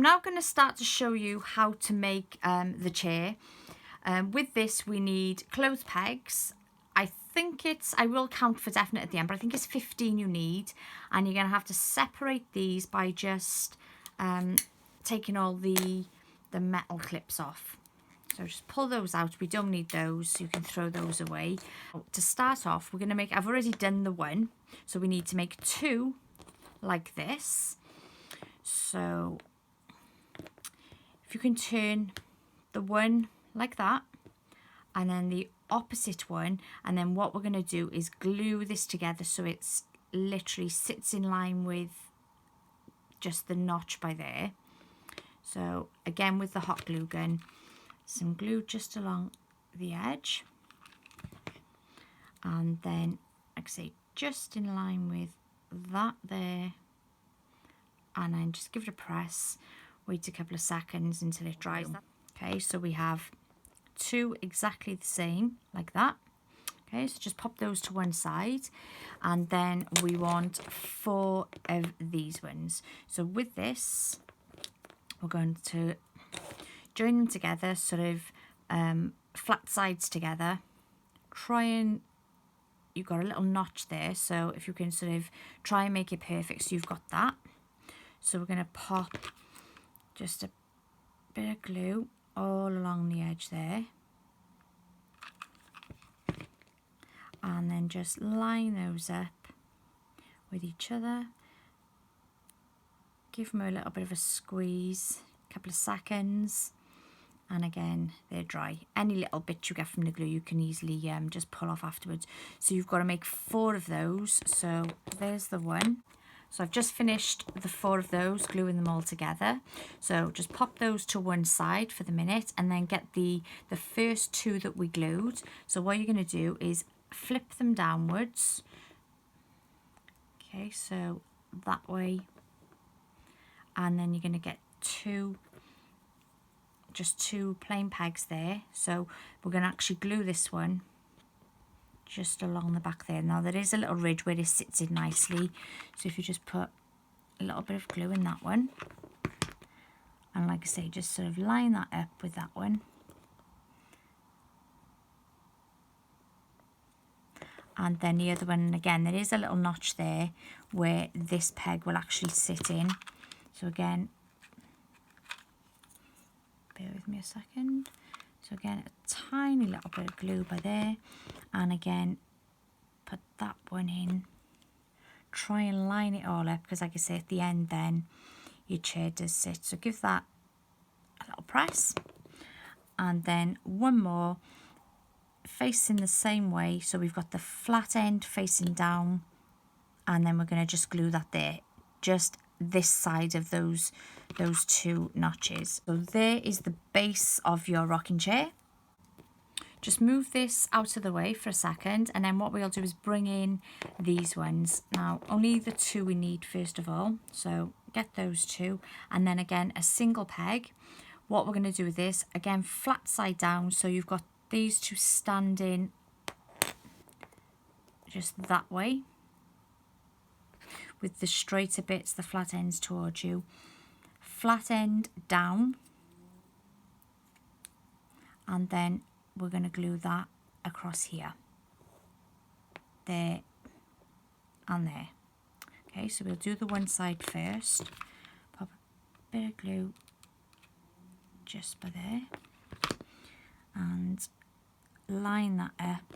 now going to start to show you how to make the chair. With this we need clothes pegs. I will count for definite at the end, but I think it's 15 you need, and you're going to have to separate these by just taking all the metal clips off. So just pull those out. We don't need those, so you can throw those away. To start off, we're going to make, I've already done the one, so we need to make two like this. So if you can turn the one like that, and then the opposite one, and then what we're going to do is glue this together so it's literally sits in line with just the notch by there. So again, with the hot glue gun, some glue just along the edge, and then like I say, just in line with that there, and then just give it a press, wait a couple of seconds until it dries. Okay, so we have two exactly the same like that. Okay, so just pop those to one side, and then we want 4 of these ones. So with this, we're going to join them together, sort of flat sides together. Try and, you've got a little notch there, so if you can sort of try and make it perfect, so you've got that. So we're going to pop just a bit of glue all along the edge there, and then just line those up with each other. Give them a little bit of a squeeze, a couple of seconds, and again, they're dry. Any little bit you get from the glue you can easily just pull off afterwards. So you've got to make 4 of those. So there's the one. So I've just finished the 4 of those, gluing them all together. So just pop those to one side for the minute, and then get the first 2 that we glued. So what you're going to do is flip them downwards. Okay, so that way, and then you're going to get just two plain pegs there. So we're going to actually glue this one just along the back there. Now there is a little ridge where this sits in nicely, so if you just put a little bit of glue in that one, and like I say, just sort of line that up with that one, and then the other one, and again there is a little notch there where this peg will actually sit in. So again, bear with me a second. So again, a tiny little bit of glue by there, and again, put that one in. Try and line it all up, because like I say, at the end then your chair does sit. So give that a little press, and then one more facing the same way. So we've got the flat end facing down, and then we're going to just glue that there, just this side of those 2 notches. So there is the base of your rocking chair. Just move this out of the way for a second, and then what we'll do is bring in these ones. Now only the 2 we need first of all, so get those 2, and then again a single peg. What we're going to do with this, again flat side down, so you've got these 2 standing just that way, with the straighter bits, the flat ends towards you. Flat end down, and then we're going to glue that across here, there and there. Okay, so we'll do the one side first. Pop a bit of glue just by there, and line that up.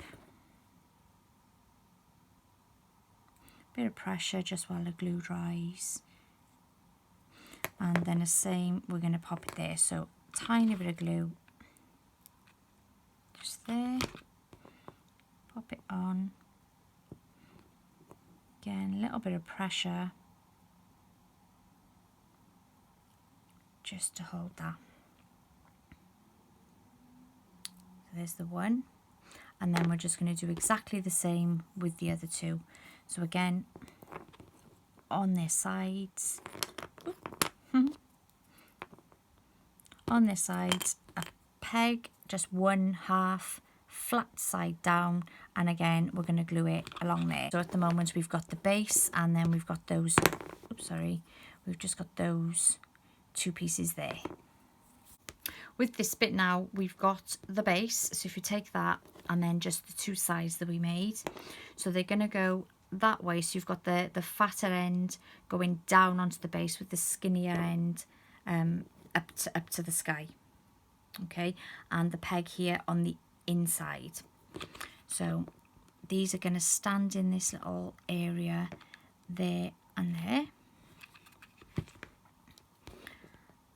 Bit of pressure just while the glue dries, and then the same, we're going to pop it there. So tiny bit of glue just there, pop it on. Again, a little bit of pressure just to hold that. So there's the one, and then we're just going to do exactly the same with the other 2. So again, on their sides, on their sides, a peg, just 1/2, flat side down, and again we're going to glue it along there. So at the moment we've got the base, and then we've got those, oops, sorry, we've just got those two pieces there. With this bit now, we've got the base. So if you take that and then just the two sides that we made, so they're going to go that way. So you've got the fatter end going down onto the base with the skinnier end up to the sky. Okay, and the peg here on the inside. So these are going to stand in this little area there and there.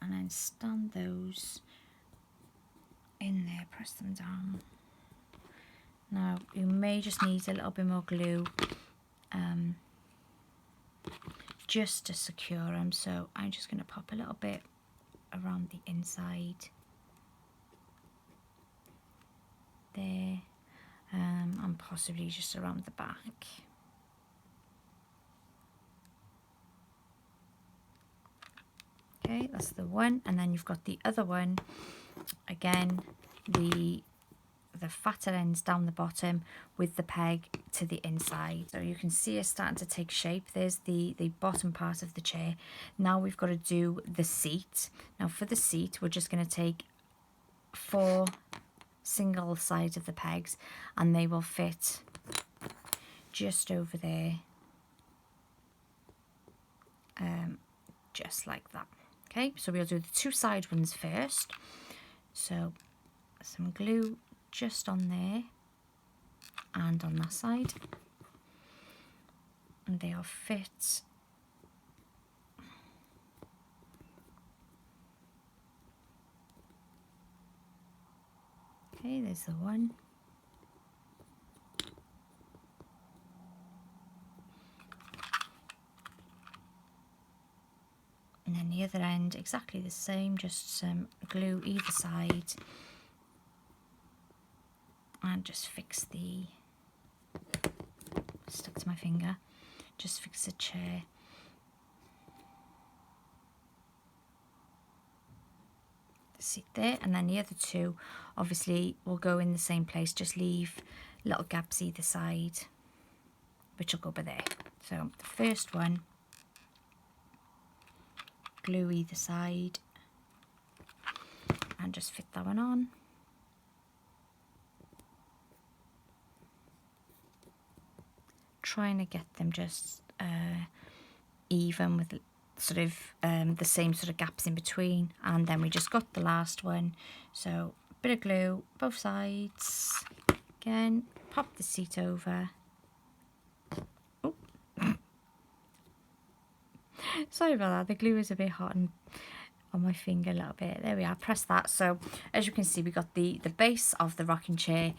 And then stand those in there, press them down. Now you may just need a little bit more glue just to secure them, so I'm just going to pop a little bit around the inside there, and possibly just around the back. Okay, that's the one, and then you've got the other one. Again, the fatter ends down the bottom with the peg to the inside. So you can see it's starting to take shape. There's the bottom part of the chair. Now we've got to do the seat. Now for the seat, we're just going to take 4 single sides of the pegs, and they will fit just over there, just like that. Okay, so we'll do the 2 side ones first. So some glue just on there and on that side, and they'll fit okay. There's the one, and then the other end exactly the same, just some glue either side and just fix the, stuck to my finger, just fix the chair. The seat there, and then the other 2 obviously will go in the same place, just leave little gaps either side, which will go by there. So the first one, glue either side and just fit that one on. Trying to get them just even with sort of the same sort of gaps in between, and then we just got the last one. So a bit of glue both sides, again pop the seat over. Oh. Sorry about that, the glue is a bit hot and on my finger a little bit. There we are, press that. So as you can see, we got the base of the rocking chair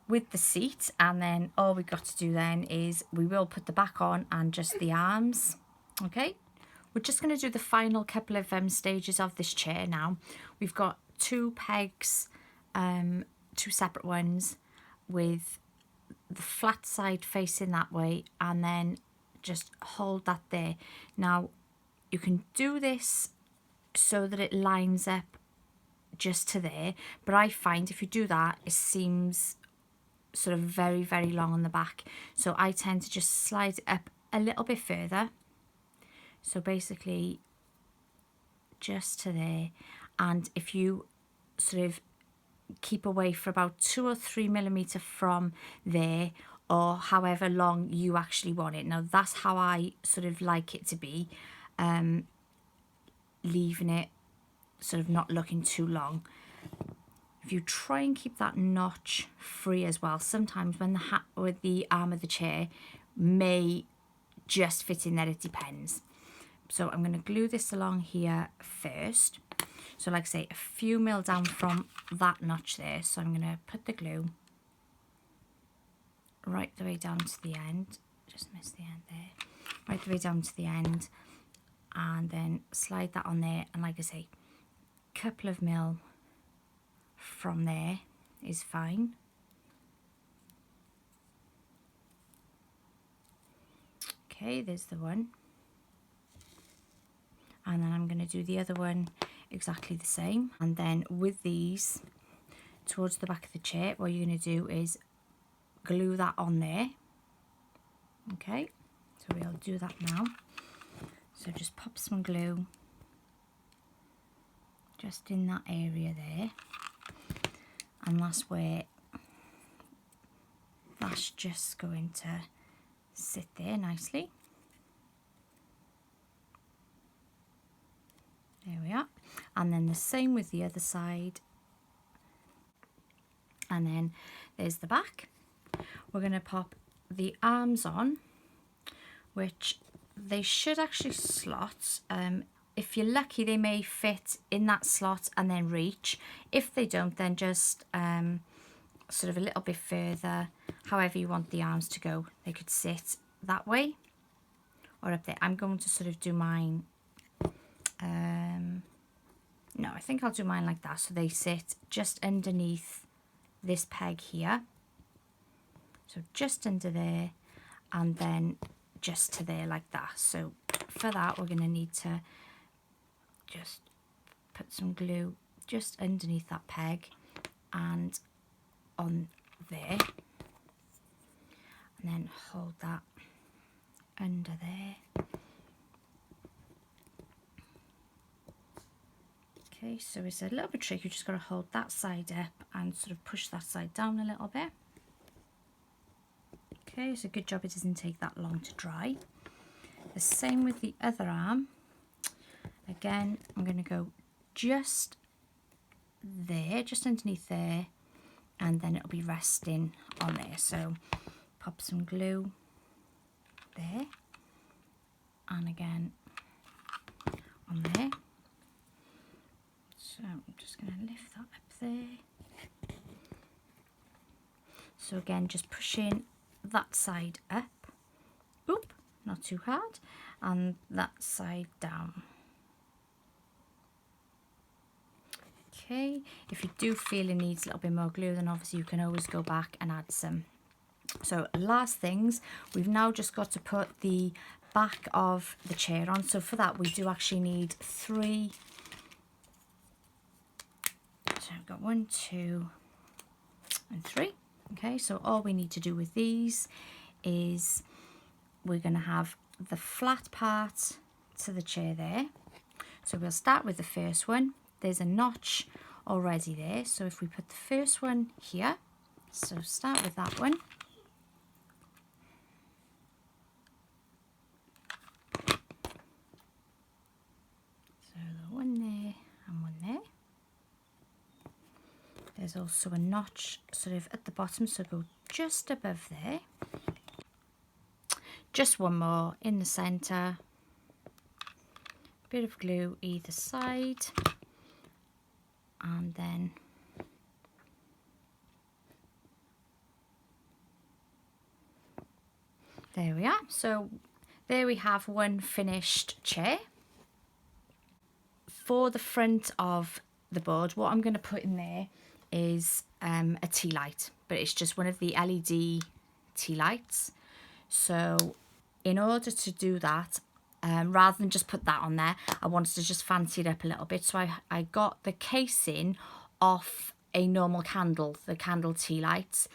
with the seat, and then all we've got to do then is we will put the back on and just the arms. Okay, we're just going to do the final couple of stages of this chair now. We've got 2 pegs, 2 separate ones with the flat side facing that way, and then just hold that there. Now you can do this so that it lines up just to there, but I find if you do that, it seems sort of very, very long on the back. So I tend to just slide it up a little bit further. So basically just to there, and if you sort of keep away for about 2 or 3 millimeter from there, or however long you actually want it. Now that's how I sort of like it to be, leaving it sort of not looking too long. If you try and keep that notch free as well, sometimes when the hat or the arm of the chair may just fit in there, it depends. So I'm going to glue this along here first. So like I say, a few mil down from that notch there. So I'm going to put the glue right the way down to the end. Just missed the end there. Right the way down to the end, and then slide that on there. And like I say, couple of mil from there is fine. Okay, there's the one, and then I'm going to do the other one exactly the same. And then with these towards the back of the chair, what you're going to do is glue that on there. Okay, so we'll do that now. So just pop some glue just in that area there, and that's where that's just going to sit there nicely. There we are. And then the same with the other side. And then there's the back. We're going to pop the arms on, which they should actually slot. If you're lucky, they may fit in that slot and then reach. If they don't, then just sort of a little bit further, however you want the arms to go. They could sit that way or up there. I'm going to sort of do mine, no, I think I'll do mine like that, so they sit just underneath this peg here. So just under there, and then just to there like that. So for that, we're going to need to just put some glue just underneath that peg and on there, and then hold that under there. Okay, so it's a little bit tricky. You just got to hold that side up and sort of push that side down a little bit. Okay, so good job it doesn't take that long to dry. The same with the other arm. Again, I'm going to go just there, just underneath there, and then it'll be resting on there. So pop some glue there, and again on there. So I'm just going to lift that up there. So again, just pushing that side up, oop, not too hard, and that side down. Okay, if you do feel it needs a little bit more glue, then obviously you can always go back and add some. So last things, we've now just got to put the back of the chair on. So for that, we do actually need 3. So I've got 1, 2, and 3. Okay, so all we need to do with these is we're going to have the flat part to the chair there. So we'll start with the first one. There's a notch already there. So if we put the first one here, so start with that one. So the one there and one there. There's also a notch sort of at the bottom, so go just above there. Just one more in the centre. Bit of glue either side. And then there we are. So there we have one finished chair. For the front of the board, what I'm going to put in there is a tea light, but it's just one of the LED tea lights. So in order to do that, rather than just put that on there, I wanted to just fancy it up a little bit. So I got the casing off a normal candle, the candle tea lights,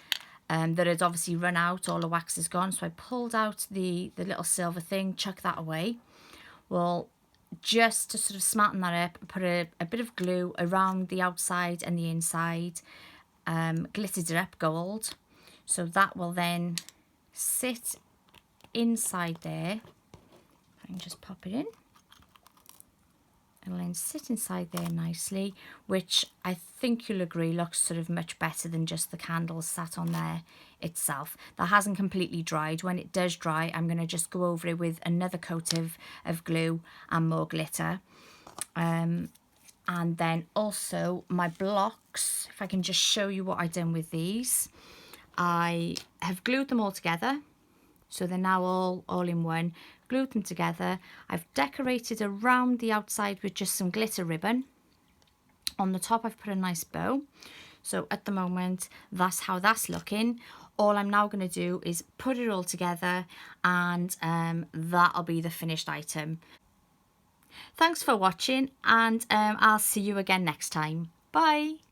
that had obviously run out, all the wax is gone. So I pulled out the little silver thing, chucked that away. Well, just to sort of smarten that up, put a bit of glue around the outside and the inside, glittered it up gold. So that will then sit inside there. I can just pop it in. It'll then sit inside there nicely, which I think you'll agree looks sort of much better than just the candles sat on there itself. That hasn't completely dried. When it does dry, I'm going to just go over it with another coat of glue and more glitter. And then also my blocks, if I can just show you what I've done with these. I have glued them all together. So they're now all in one. Glued them together. I've decorated around the outside with just some glitter ribbon. On the top I've put a nice bow. So at the moment that's how that's looking. All I'm now going to do is put it all together, and that'll be the finished item. Thanks for watching, and I'll see you again next time. Bye.